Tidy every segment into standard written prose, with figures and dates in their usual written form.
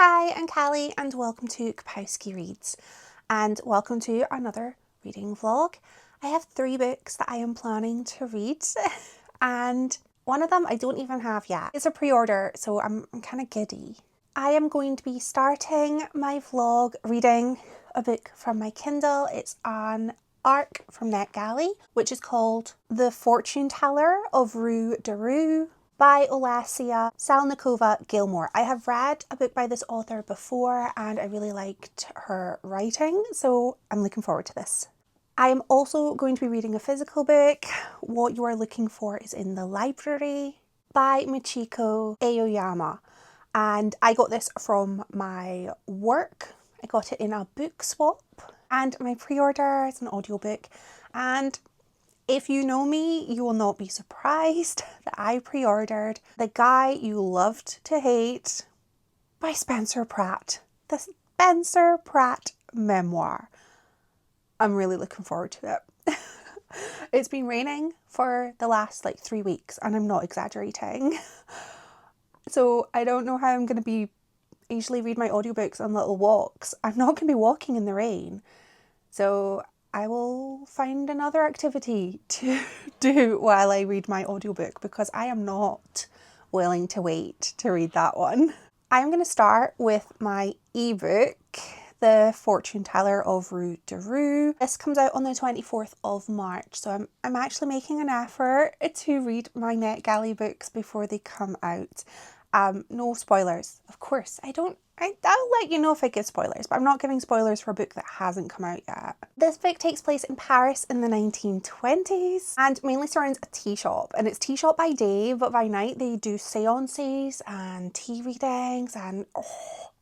Hi, I'm Callie and welcome to Kapowski Reads and welcome to another reading vlog. I have 3 books that I am planning to read and one of them I don't even have yet. It's a pre-order, so I'm kind of giddy. I am going to be starting my vlog reading a book from my Kindle. It's an ARC from NetGalley, which is called The Fortune Teller of Rue de Rue by Olesia Salnikova-Gilmore. I have read a book by this author before and I really liked her writing, so I'm looking forward to this. I am also going to be reading a physical book. What You Are Looking For Is in the Library by Michiko Aoyama. And I got this from my work. I got it in a book swap and my pre-order is an audiobook. And if you know me, you will not be surprised that I pre-ordered The Guy You Loved to Hate by Spencer Pratt. The Spencer Pratt memoir. I'm really looking forward to it. It's been raining for the last 3 weeks and I'm not exaggerating. So I don't know how I'm going to be usually read my audiobooks on little walks. I'm not going to be walking in the rain. So I will find another activity to do while I read my audiobook because I am not willing to wait to read that one. I'm going to start with my ebook, The Fortune Teller of Rue de Rue. This comes out on the 24th of March, so I'm actually making an effort to read my NetGalley books before they come out. No spoilers, of course. I'll let you know if I give spoilers, but I'm not giving spoilers for a book that hasn't come out yet. This book takes place in Paris in the 1920s and mainly surrounds a tea shop. And it's tea shop by day, but by night they do seances and tea readings and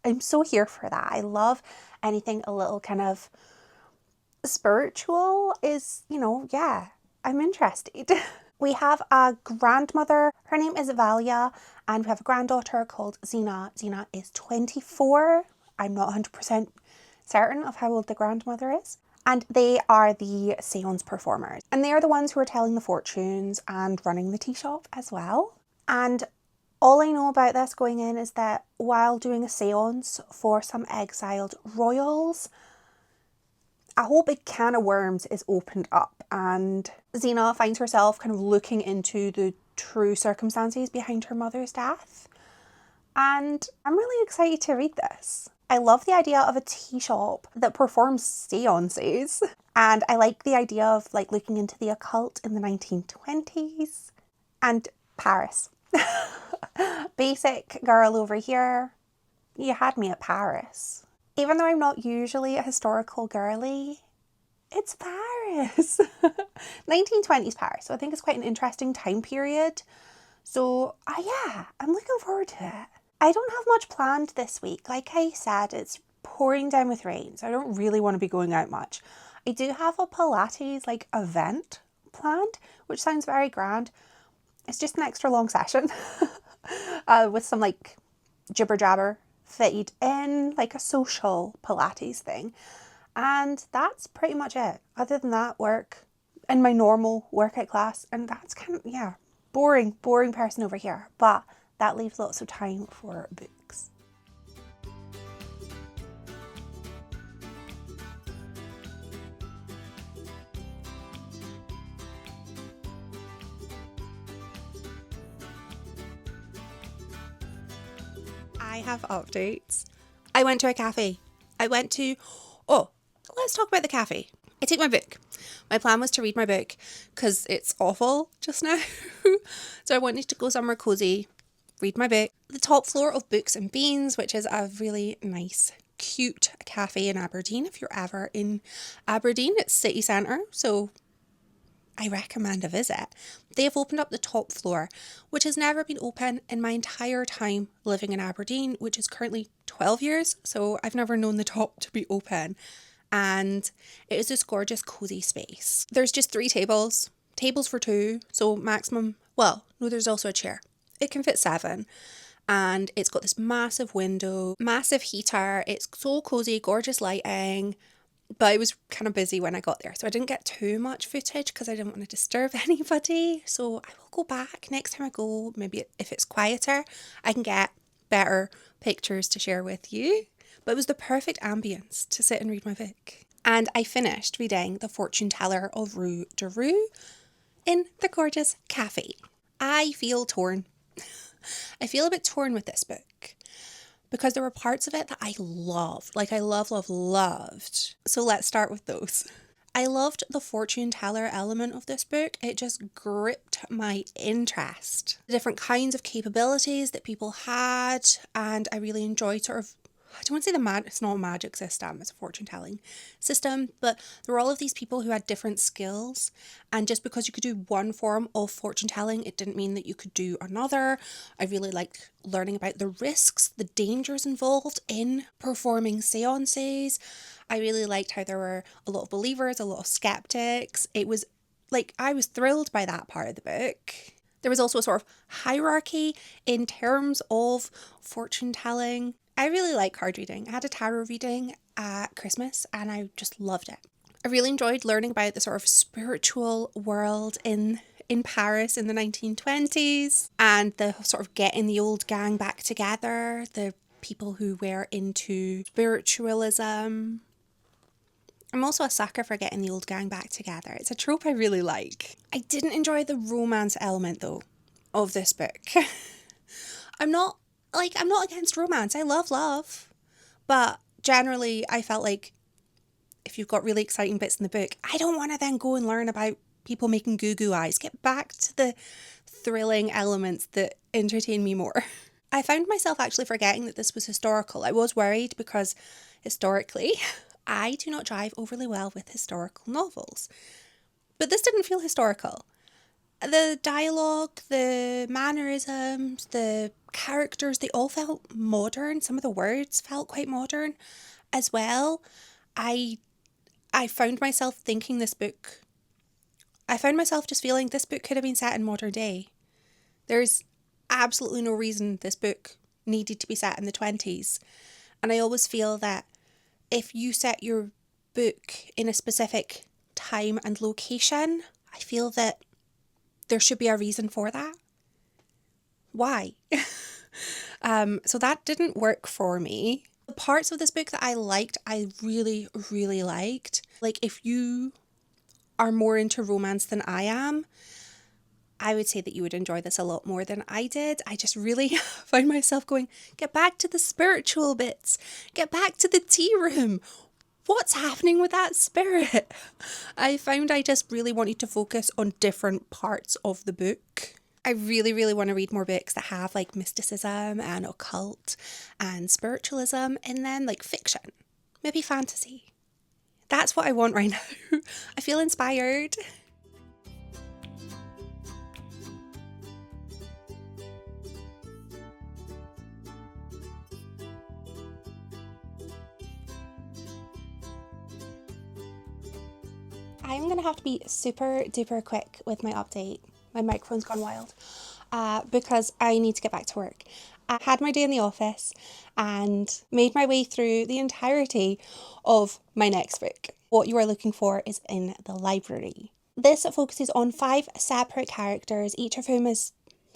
I'm so here for that. I love anything a little kind of spiritual is, yeah, I'm interested. We have a grandmother, her name is Valia, and we have a granddaughter called Zina. Zina is 24. I'm not 100% certain of how old the grandmother is. And they are the seance performers. And they are the ones who are telling the fortunes and running the tea shop as well. And all I know about this going in is that while doing a seance for some exiled royals, a whole big can of worms is opened up and Zina finds herself kind of looking into the true circumstances behind her mother's death. And I'm really excited to read this. I love the idea of a tea shop that performs seances. And I like the idea of looking into the occult in the 1920s and Paris. Basic girl over here. You had me at Paris. Even though I'm not usually a historical girly, it's Paris. 1920s Paris. So I think it's quite an interesting time period. So yeah, I'm looking forward to it. I don't have much planned this week. Like I said, it's pouring down with rain, so I don't really want to be going out much. I do have a Pilates event planned, which sounds very grand. It's just an extra long session with some jibber jabber fitted in, a social Pilates thing. And that's pretty much it. Other than that, work in my normal workout class. And that's kind of, yeah, boring person over here. But that leaves lots of time for books. I have updates. I went to a cafe. Let's talk about the cafe. I took my book. My plan was to read my book because it's awful just now. So I wanted to go somewhere cozy, read my book. The top floor of Books and Beans, which is a really nice, cute cafe in Aberdeen. If you're ever in Aberdeen, it's city centre, so I recommend a visit. They have opened up the top floor, which has never been open in my entire time living in Aberdeen, which is currently 12 years. So I've never known the top to be open. And it is this gorgeous, cozy space. There's just 3 tables for 2. So maximum, there's also a chair. It can fit 7. And it's got this massive window, massive heater. It's so cozy, gorgeous lighting. But I was kind of busy when I got there, so I didn't get too much footage because I didn't want to disturb anybody. So I will go back next time I go. Maybe if it's quieter, I can get better pictures to share with you, but it was the perfect ambience to sit and read my book. And I finished reading The Fortune Teller of Rue de Rue in the gorgeous cafe. I feel torn. I feel a bit torn with this book because there were parts of it that I loved. Like I loved. So let's start with those. I loved the fortune teller element of this book. It just gripped my interest. The different kinds of capabilities that people had, and I really enjoyed sort of, I don't want to say it's not a magic system, it's a fortune telling system, but there were all of these people who had different skills, and just because you could do one form of fortune telling, it didn't mean that you could do another. I really liked learning about the risks, the dangers involved in performing seances. I really liked how there were a lot of believers, a lot of skeptics. It was like, I was thrilled by that part of the book. There was also a sort of hierarchy in terms of fortune telling. I really like card reading. I had a tarot reading at Christmas and I just loved it. I really enjoyed learning about the sort of spiritual world in Paris in the 1920s and the sort of getting the old gang back together, the people who were into spiritualism. I'm also a sucker for getting the old gang back together. It's a trope I really like. I didn't enjoy the romance element though of this book. I'm not against romance. I love love. But generally I felt like if you've got really exciting bits in the book, I don't want to then go and learn about people making goo eyes. Get back to the thrilling elements that entertain me more. I found myself actually forgetting that this was historical. I was worried because historically, I do not jive overly well with historical novels. But this didn't feel historical. The dialogue, the mannerisms, the characters, they all felt modern. Some of the words felt quite modern as well. I found myself thinking I found myself just feeling this book could have been set in modern day. There's absolutely no reason this book needed to be set in the 20s. And I always feel that if you set your book in a specific time and location, I feel that there should be a reason for that. Why? So that didn't work for me. The parts of this book that I liked, I really, really liked. Like if you are more into romance than I am, I would say that you would enjoy this a lot more than I did. I just really found myself going, get back to the spiritual bits. Get back to the tea room. What's happening with that spirit? I found I just really wanted to focus on different parts of the book. I really, really want to read more books that have like mysticism and occult and spiritualism and then like fiction, maybe fantasy. That's what I want right now. I feel inspired. I'm going to have to be super duper quick with my update. My microphone's gone wild because I need to get back to work. I had my day in the office and made my way through the entirety of my next book. What you are looking for is in the library. This focuses on 5 separate characters, each of whom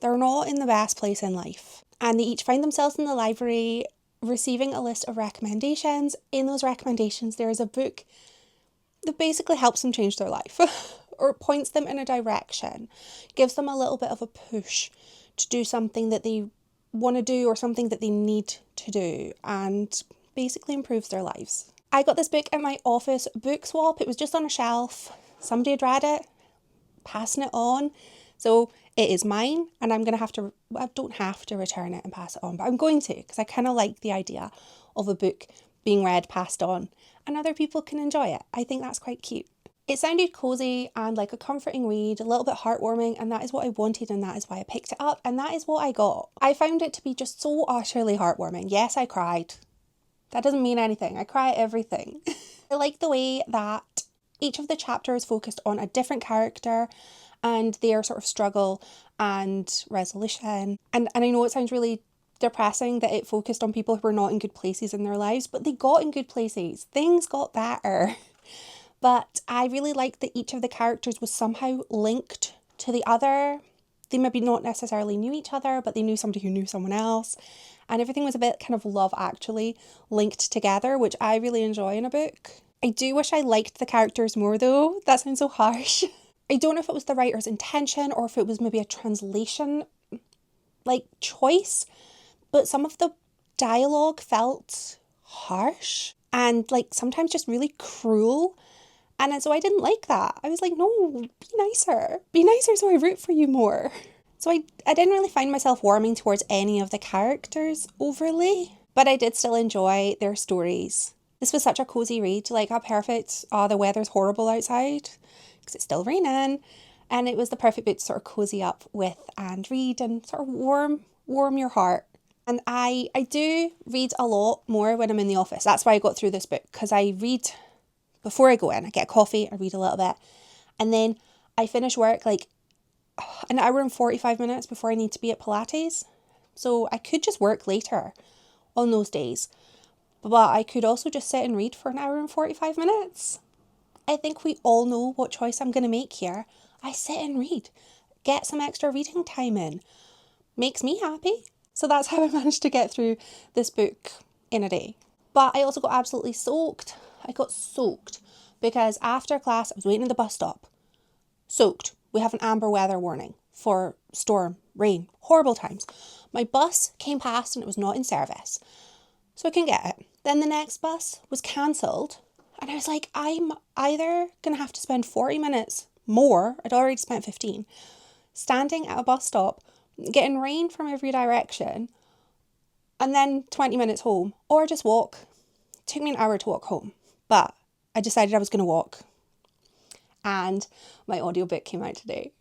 they're not in the best place in life. And they each find themselves in the library receiving a list of recommendations. In those recommendations, there is a book that basically helps them change their life or points them in a direction, gives them a little bit of a push to do something that they want to do or something that they need to do and basically improves their lives. I got this book at my office book swap. It was just on a shelf. Somebody had read it, passing it on. So it is mine and I don't have to return it and pass it on, but I'm going to because I kind of like the idea of a book being read, passed on, and other people can enjoy it. I think that's quite cute. It sounded cozy and like a comforting read, a little bit heartwarming, and that is what I wanted and that is why I picked it up and that is what I got. I found it to be just so utterly heartwarming. Yes, I cried. That doesn't mean anything. I cry at everything. I like the way that each of the chapters focused on a different character and their sort of struggle and resolution. And I know it sounds really depressing that it focused on people who were not in good places in their lives, but they got in good places. Things got better. But I really liked that each of the characters was somehow linked to the other. They maybe not necessarily knew each other, but they knew somebody who knew someone else. and everything was a bit kind of Love Actually linked together, which I really enjoy in a book. I do wish I liked the characters more though. That sounds so harsh. I don't know if it was the writer's intention or if it was maybe a translation choice, but some of the dialogue felt harsh and sometimes just really cruel. And so I didn't like that. I was like, no, be nicer. Be nicer so I root for you more. So I didn't really find myself warming towards any of the characters overly, but I did still enjoy their stories. This was such a cozy read, how perfect. Oh, the weather's horrible outside because it's still raining. And it was the perfect book to sort of cozy up with and read and sort of warm your heart. And I do read a lot more when I'm in the office. That's why I got through this book, because I read before I go in. I get a coffee, I read a little bit, and then I finish work an hour and 45 minutes before I need to be at Pilates. So I could just work later on those days, but I could also just sit and read for an hour and 45 minutes. I think we all know what choice I'm going to make here. I sit and read, get some extra reading time in. Makes me happy. So that's how I managed to get through this book in a day. But I also got absolutely soaked. I got soaked because after class I was waiting at the bus stop. Soaked. We have an amber weather warning for storm, rain, horrible times. My bus came past and it was not in service, so I couldn't get it. Then the next bus was cancelled and I was like, I'm either going to have to spend 40 minutes more, I'd already spent 15, standing at a bus stop, getting rain from every direction, and then 20 minutes home, or just walk. It took me an hour to walk home, but I decided I was going to walk. And my audiobook came out today.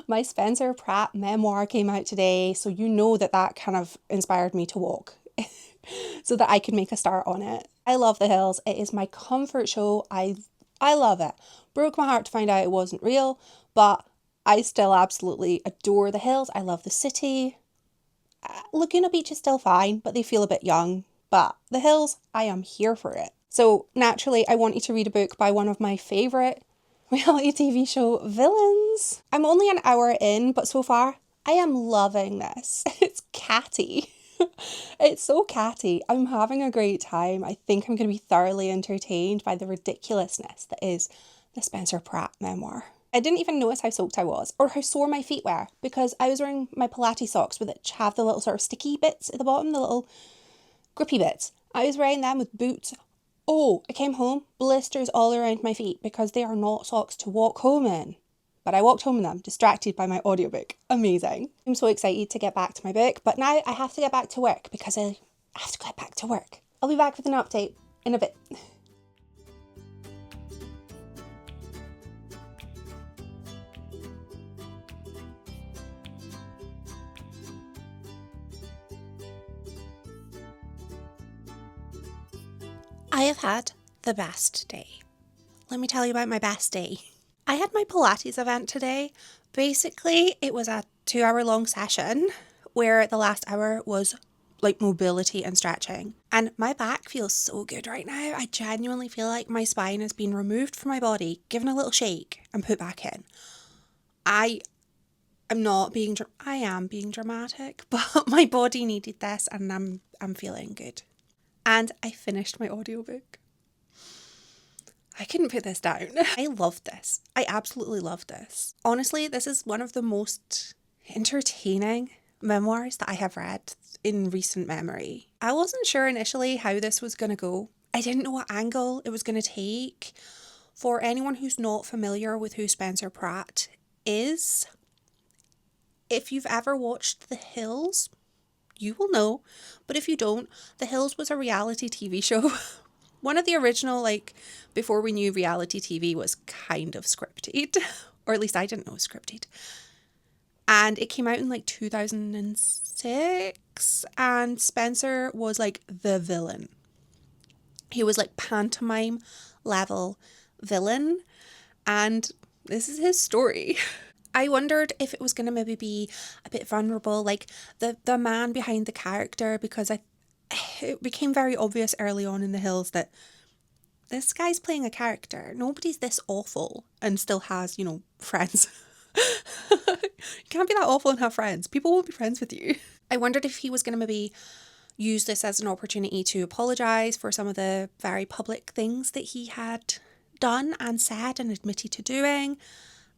My Spencer Pratt Memoir came out today, so you know that kind of inspired me to walk so that I could make a start on it. I love The Hills. It is my comfort show. I love it. Broke my heart to find out it wasn't real, but I still absolutely adore The Hills. I love the city. Laguna Beach is still fine, but they feel a bit young. But The Hills, I am here for it. So naturally, I wanted to read a book by one of my favourite reality TV show villains. I'm only an hour in, but so far, I am loving this. It's catty. It's so catty. I'm having a great time. I think I'm going to be thoroughly entertained by the ridiculousness that is the Spencer Pratt memoir. I didn't even notice how soaked I was or how sore my feet were because I was wearing my Pilates socks which have the little sort of sticky bits at the bottom, the little grippy bits. I was wearing them with boots. Oh, I came home, blisters all around my feet because they are not socks to walk home in. But I walked home in them, distracted by my audiobook. Amazing. I'm so excited to get back to my book, but now I have to get back to work because I have to get back to work. I'll be back with an update in a bit. I have had the best day. Let me tell you about my best day. I had my Pilates event today. Basically, it was a 2-hour long session where the last hour was mobility and stretching. And my back feels so good right now. I genuinely feel like my spine has been removed from my body, given a little shake and put back in. I am being dramatic, but my body needed this and I'm feeling good. And I finished my audiobook. I couldn't put this down. I loved this. I absolutely loved this. Honestly, this is one of the most entertaining memoirs that I have read in recent memory. I wasn't sure initially how this was going to go. I didn't know what angle it was going to take. For anyone who's not familiar with who Spencer Pratt is, if you've ever watched The Hills, you will know. But if you don't, The Hills was a reality TV show. One of the original, before we knew reality TV was kind of scripted, or at least I didn't know it was scripted. And it came out in 2006, and Spencer was the villain. He was pantomime level villain, and this is his story. I wondered if it was going to maybe be a bit vulnerable, the man behind the character, because it became very obvious early on in The Hills that this guy's playing a character. Nobody's this awful and still has, friends. You can't be that awful and have friends. People won't be friends with you. I wondered if he was going to maybe use this as an opportunity to apologise for some of the very public things that he had done and said and admitted to doing.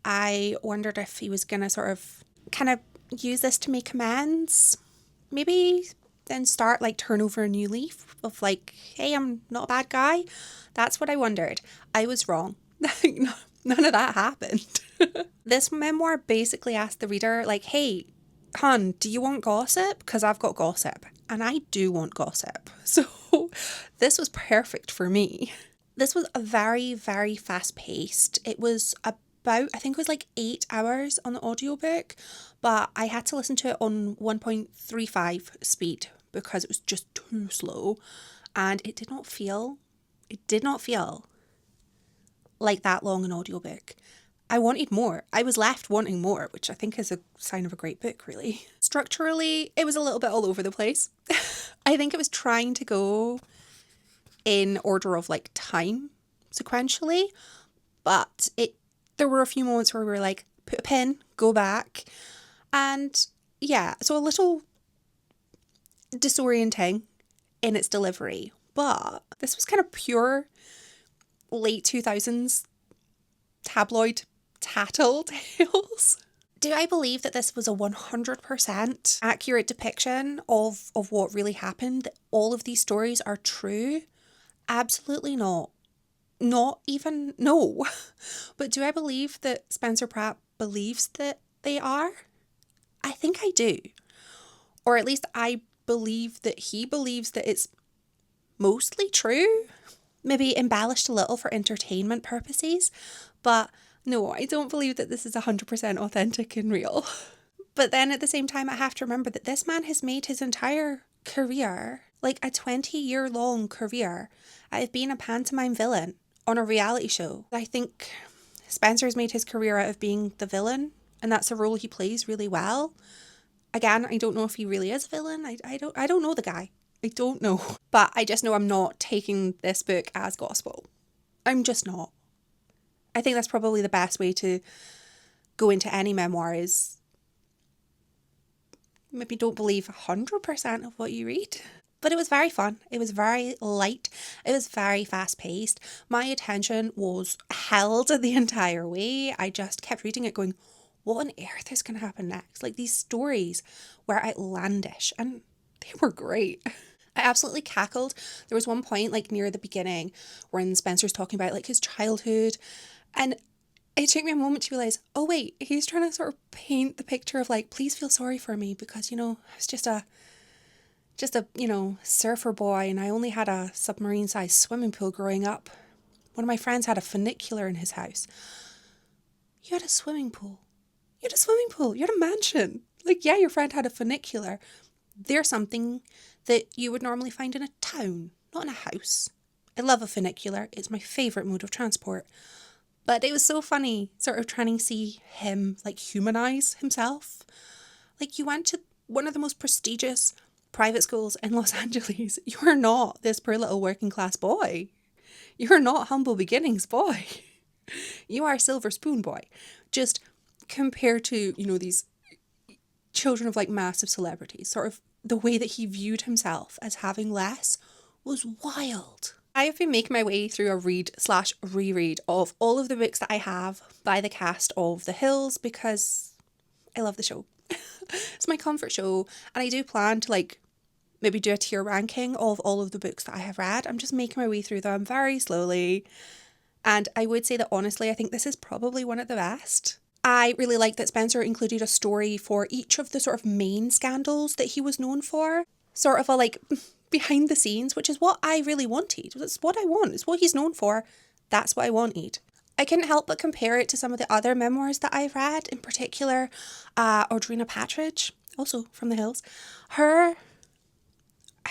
I wondered if he was going to sort of kind of use this to make amends. Maybe then start like turn over a new leaf of like, hey, I'm not a bad guy. That's what I wondered. I was wrong. None of that happened. This memoir basically asked the reader like, hey, hon, do you want gossip? Because I've got gossip. And I do want gossip. So this was perfect for me. This was a very, very fast paced. It was about, I think it was like 8 hours on the audiobook, but I had to listen to it on 1.35 speed because it was just too slow. And it did not feel like that long an audiobook. I wanted more. I was left wanting more, which I think is a sign of a great book, really. Structurally, it was a little bit all over the place. I think it was trying to go in order of like time sequentially, but there were a few moments where we were like, put a pin, go back. And yeah, so a little disorienting in its delivery, but this was kind of pure late 2000s tabloid tattletales. Do I believe that this was a 100% accurate depiction of what really happened? That all of these stories are true? Absolutely not. Not even, no. But do I believe that Spencer Pratt believes that they are? I think I do. Or at least I believe that he believes that it's mostly true. Maybe embellished a little for entertainment purposes. But no, I don't believe that this is 100% authentic and real. But then at the same time, I have to remember that this man has made his entire career, like a 20-year-long career, out of being a pantomime villain on a reality show. I think Spencer's made his career out of being the villain, and that's a role he plays really well. Again, I don't know if he really is a villain. I don't know the guy. I don't know. But I just know I'm not taking this book as gospel. I'm just not. I think that's probably the best way to go into any memoir is maybe don't believe 100% of what you read. But it was very fun. It was very light. It was very fast paced. My attention was held the entire way. I just kept reading it going, what on earth is going to happen next? Like these stories were outlandish and they were great. I absolutely cackled. There was one point like near the beginning when Spencer's talking about like his childhood, and it took me a moment to realise, oh wait, he's trying to sort of paint the picture of like, please feel sorry for me because, you know, I was just a, you know, surfer boy and I only had a submarine-sized swimming pool growing up. One of my friends had a funicular in his house. You had a swimming pool. You had a swimming pool. You had a mansion. Like, yeah, your friend had a funicular. They're something that you would normally find in a town, not in a house. I love a funicular. It's my favourite mode of transport. But it was so funny sort of trying to see him like humanise himself. Like you went to one of the most prestigious private schools in Los Angeles. You're not this poor little working class boy. You're not humble beginnings boy. You are silver spoon boy. Just compared to, you know, these children of like massive celebrities, sort of the way that he viewed himself as having less was wild. I have been making my way through a read/reread of all of the books that I have by the cast of The Hills because I love the show. It's my comfort show, and I do plan to like maybe do a tier ranking of all of the books that I have read. I'm just making my way through them very slowly, and I would say that honestly I think this is probably one of the best. I really like that Spencer included a story for each of the sort of main scandals that he was known for. Sort of a like behind the scenes, which is what I really wanted. That's what I want. It's what he's known for. That's what I wanted. I couldn't help but compare it to some of the other memoirs that I've read, in particular Audrina Patridge, also from The Hills. Her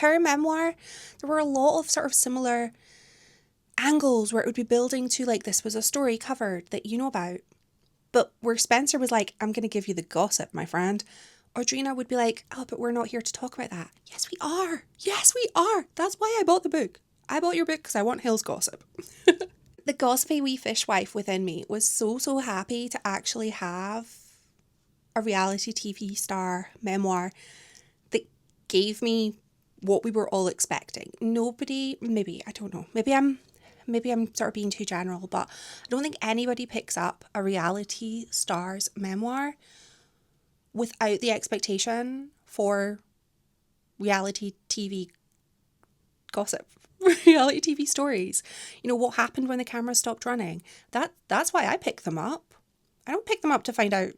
memoir, there were a lot of sort of similar angles where it would be building to like this was a story covered that you know about. But where Spencer was like, I'm going to give you the gossip, my friend, Audrina would be like, oh, but we're not here to talk about that. Yes, we are. Yes, we are. That's why I bought the book. I bought your book because I want Hills gossip. The gossipy wee fishwife within me was so happy to actually have a reality TV star memoir that gave me what we were all expecting. Nobody, maybe, I don't know, maybe I'm sort of being too general, but I don't think anybody picks up a reality star's memoir without the expectation for reality TV gossip, reality TV stories. You know, what happened when the camera stopped running. That's why I pick them up. I don't pick them up to find out,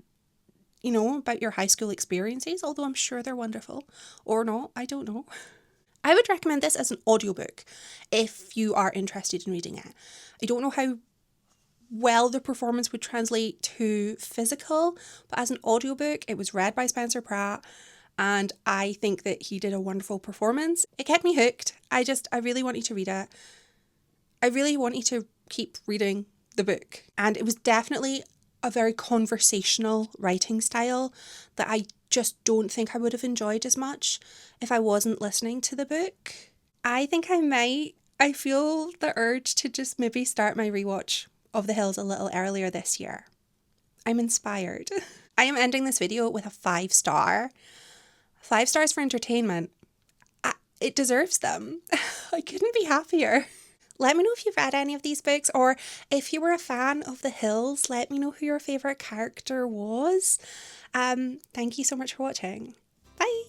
you know, about your high school experiences, although I'm sure they're wonderful. Or not, I don't know. I would recommend this as an audiobook if you are interested in reading it. I don't know how well the performance would translate to physical, but as an audiobook, it was read by Spencer Pratt, and I think that he did a wonderful performance. It kept me hooked. I really wanted to read it. I really wanted to keep reading the book, and it was definitely a very conversational writing style that I just don't think I would have enjoyed as much if I wasn't listening to the book. I think I might. I feel the urge to just maybe start my rewatch of The Hills a little earlier this year. I'm inspired. I am ending this video with a 5-star. 5 stars for entertainment. It deserves them. I couldn't be happier. Let me know if you've read any of these books, or if you were a fan of The Hills, let me know who your favourite character was. Thank you so much for watching. Bye!